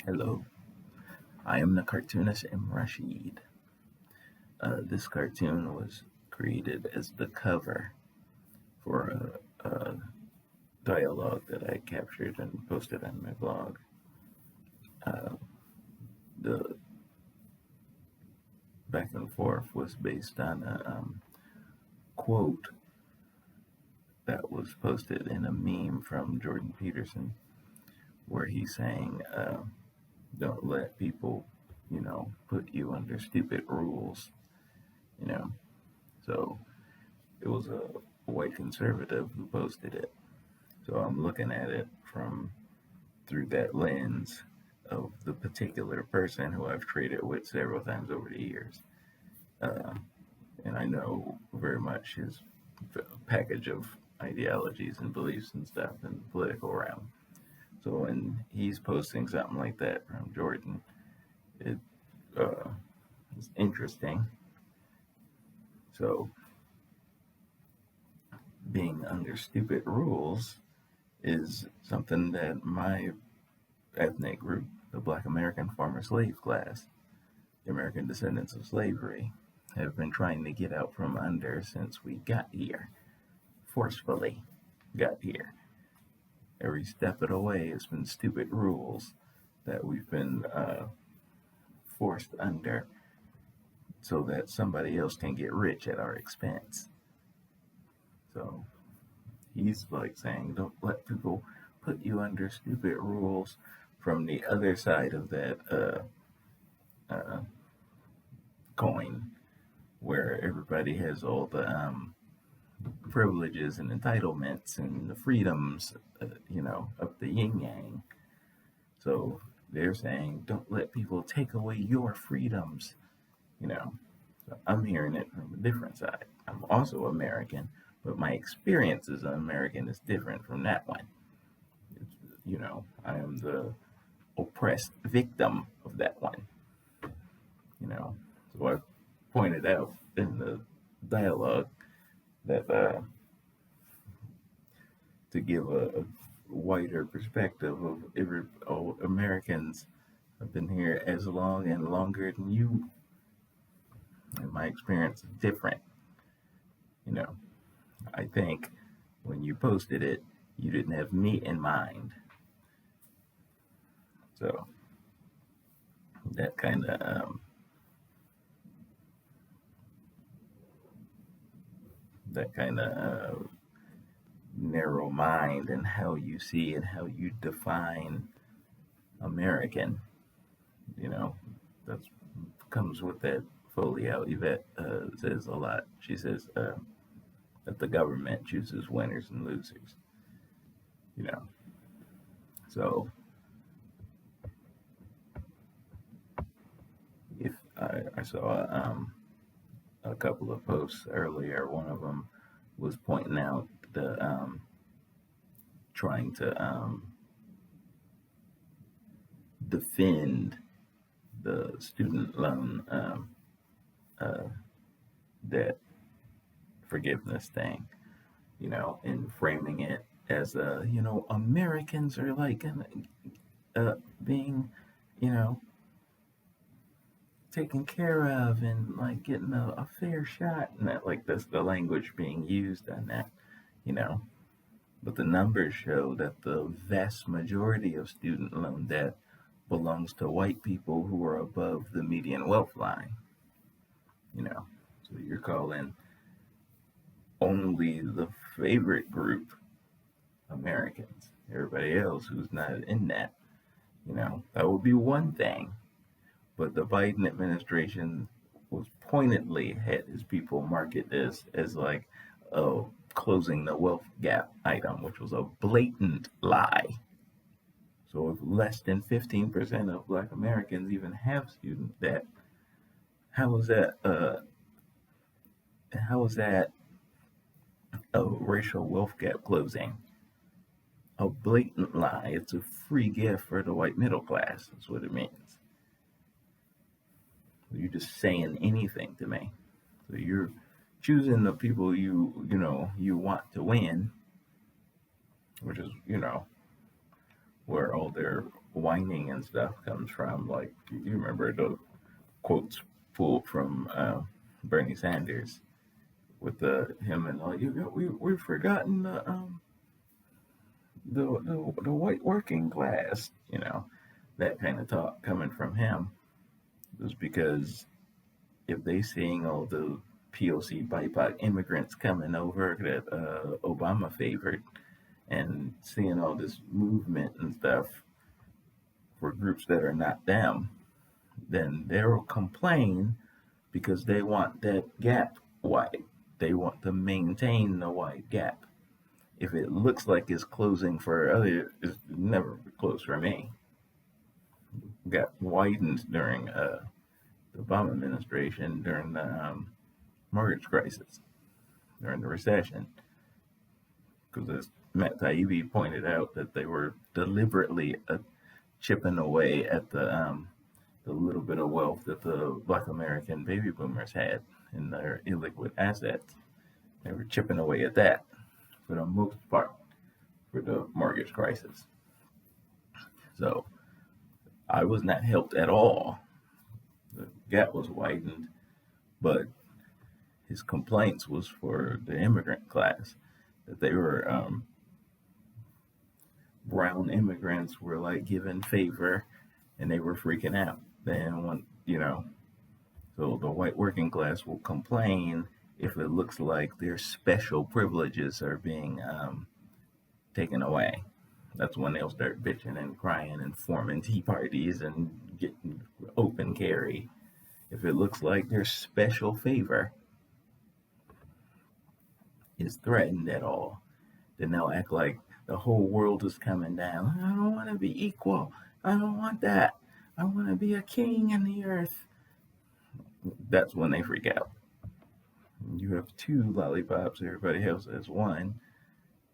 Hello, I am the cartoonist M. Rashid. This cartoon was created as the cover for a dialogue that I captured and posted on my blog. The back and forth was based on a quote that was posted in a meme from Jordan Peterson, where he's saying, "Don't let people, put you under stupid rules." You know, so it was a white conservative who posted it. So I'm looking at it from through that lens of the particular person who I've traded with several times over the years. Uh, and I know very much his package of ideologies and beliefs and stuff in the political realm. So when he's posting something like that from Jordan, it is interesting. So being under stupid rules is something that my ethnic group, the Black American former slave class, the American descendants of slavery, have been trying to get out from under since we got here, forcefully got here. Every step of the way has been stupid rules that we've been forced under so that somebody else can get rich at our expense. So he's like saying, don't let people put you under stupid rules from the other side of that coin, where everybody has all the privileges and entitlements and the freedoms, of the yin yang. So they're saying, don't let people take away your freedoms, you know. So I'm hearing it from a different side. I'm also American, but my experience as an American is different from that one. I am the oppressed victim of that one, So I pointed out in the dialogue that to give a wider perspective of all Americans have been here as long and longer than you, and my experience is different. You know, I think when you posted it, you didn't have me in mind. So that kind of narrow mind and how you see and how you define American. That comes with that folio. Yvette says a lot. She says that the government chooses winners and losers. You know, so if I saw a couple of posts earlier, one of them was pointing out the trying to defend the student loan debt forgiveness thing, and framing it as Americans are like being, taken care of and like getting a fair shot, and that like that's the language being used on that, you know. But the numbers show that the vast majority of student loan debt belongs to white people who are above the median wealth line, you know. So you're calling only the favorite group Americans. Everybody else who's not in that, that would be one thing. But the Biden administration was pointedly had his people market this as like, oh, closing the wealth gap item, which was a blatant lie. So if less than 15% of Black Americans even have student debt, how is that? How is that a racial wealth gap closing? A blatant lie. It's a free gift for the white middle class. That's what it means. You're just saying anything to me. So you're choosing the people you want to win, which is where all their whining and stuff comes from. Like, you remember the quotes pulled from Bernie Sanders with him and all. We've forgotten the white working class. That kind of talk coming from him was because if they seeing all the POC BIPOC immigrants coming over that Obama favored, and seeing all this movement and stuff for groups that are not them, then they'll complain because they want that gap wide. They want to maintain the wide gap. If it looks like it's closing for others, it's never closed for me. Got widened during the Obama administration, during the mortgage crisis, during the recession, because as Matt Taibbi pointed out, that they were deliberately chipping away at the little bit of wealth that the Black American baby boomers had in their illiquid assets. They were chipping away at that for the most part for the mortgage crisis. So I was not helped at all. The gap was widened, but his complaints was for the immigrant class, that they were brown immigrants were like given favor, and they were freaking out. Then so the white working class will complain if it looks like their special privileges are being taken away. That's when they'll start bitching and crying and forming tea parties and getting open carry. If it looks like their special favor is threatened at all, then they'll act like the whole world is coming down. I don't want to be equal. I don't want that. I want to be a king in the earth. That's when they freak out. You have two lollipops, everybody else has one.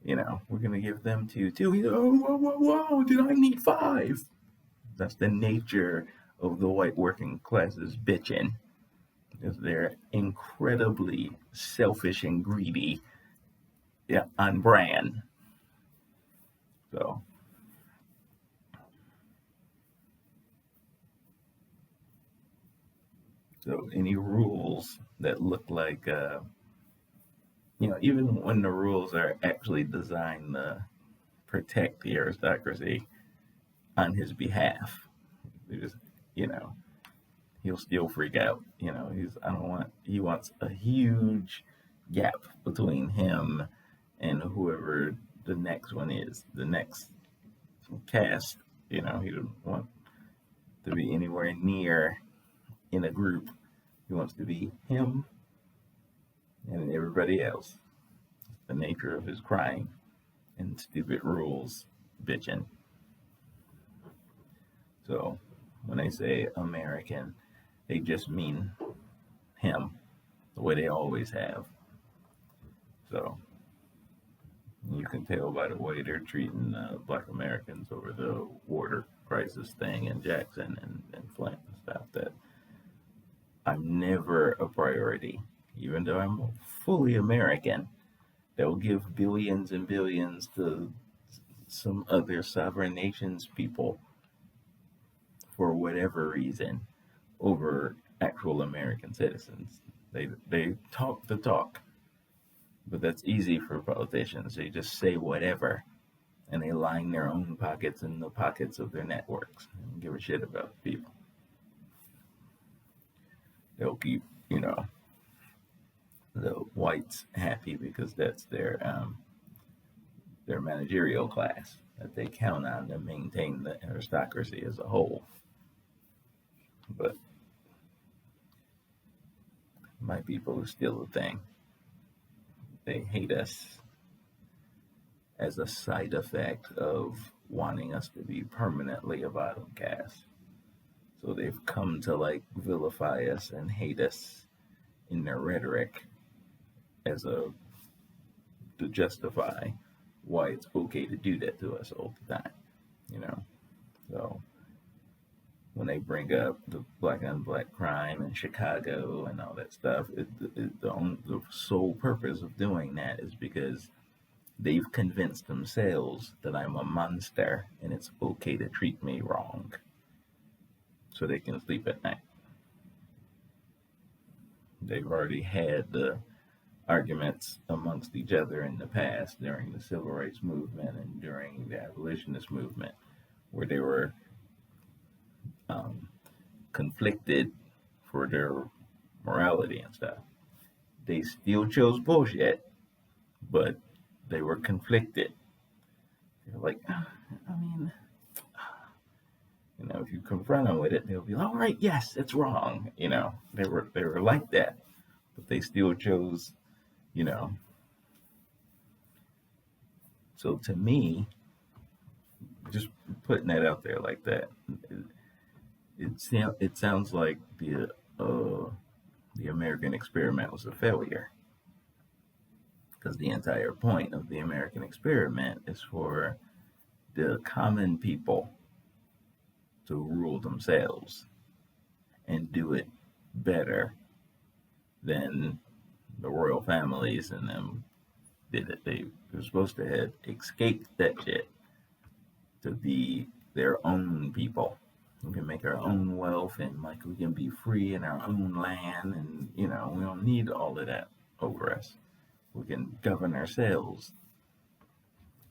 We're going to give them two too. Whoa, did I need 5? That's the nature of the white working classes bitching. Because they're incredibly selfish and greedy, on brand. So any rules that look like even when the rules are actually designed to protect the aristocracy on his behalf, he'll still freak out. He wants a huge gap between him and whoever the next one is, the next cast. He doesn't want to be anywhere near in a group. He wants to be him and everybody else. The nature of his crying and stupid rules bitching. So when they say American, they just mean him, the way they always have. So you can tell by the way they're treating Black Americans over the water crisis thing in Jackson and Flint and stuff, that I'm never a priority, even though I'm fully American. They'll give billions and billions to some other sovereign nations people for whatever reason over actual American citizens. They talk the talk, but that's easy for politicians. They just say whatever, and they line their own pockets and the pockets of their networks and give a shit about people. They'll keep, the whites happy because that's their managerial class that they count on to maintain the aristocracy as a whole. But my people are still a thing. They hate us as a side effect of wanting us to be permanently a bottom caste. So they've come to vilify us and hate us in their rhetoric to justify why it's okay to do that to us all the time, So when they bring up the black on black crime in Chicago and all that stuff, the sole purpose of doing that is because They've convinced themselves that I'm a monster and it's okay to treat me wrong so they can sleep at night. They've already had the arguments amongst each other in the past during the civil rights movement and during the abolitionist movement, where they were conflicted for their morality and stuff. They still chose bullshit, but they were conflicted. They're like, I mean, if you confront them with it, they'll be, all right, yes, it's wrong. They were like that, but they still chose, you know. So to me, just putting that out there like that, it sounds like the American experiment was a failure, because the entire point of the American experiment is for the common people to rule themselves and do it better than the royal families and them did it. They were supposed to have escaped that shit to be their own people. We can make our own wealth, and like we can be free in our own land, and we don't need all of that over us. We can govern ourselves.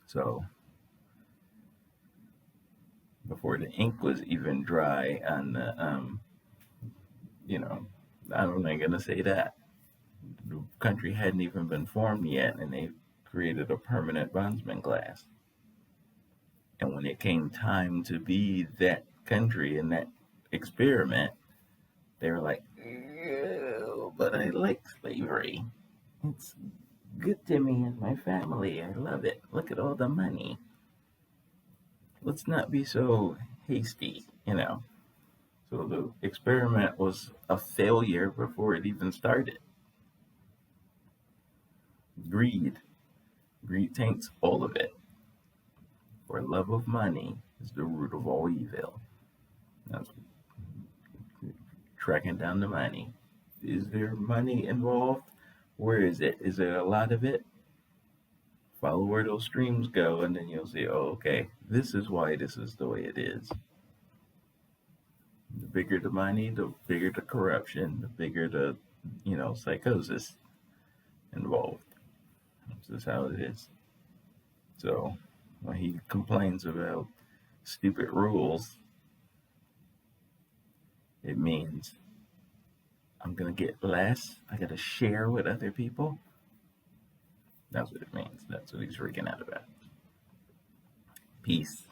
So before the ink was even dry on the I'm not gonna say that. The country hadn't even been formed yet, and they created a permanent bondsman class. And when it came time to be that country in that experiment, they were like, ew, but I like slavery. It's good to me and my family. I love it. Look at all the money. Let's not be so hasty. So the experiment was a failure before it even started. Greed. Greed taints all of it. For love of money is the root of all evil. That's tracking down the money. Is there money involved? Where is it? Is there a lot of it? Follow where those streams go, and then you'll see, oh, okay, this is why this is the way it is. The bigger the money, the bigger the corruption, the bigger the, psychosis involved. This is how it is. So when he complains about stupid rules, it means I'm going to get less. I got to share with other people. That's what it means. That's what he's freaking out about. Peace.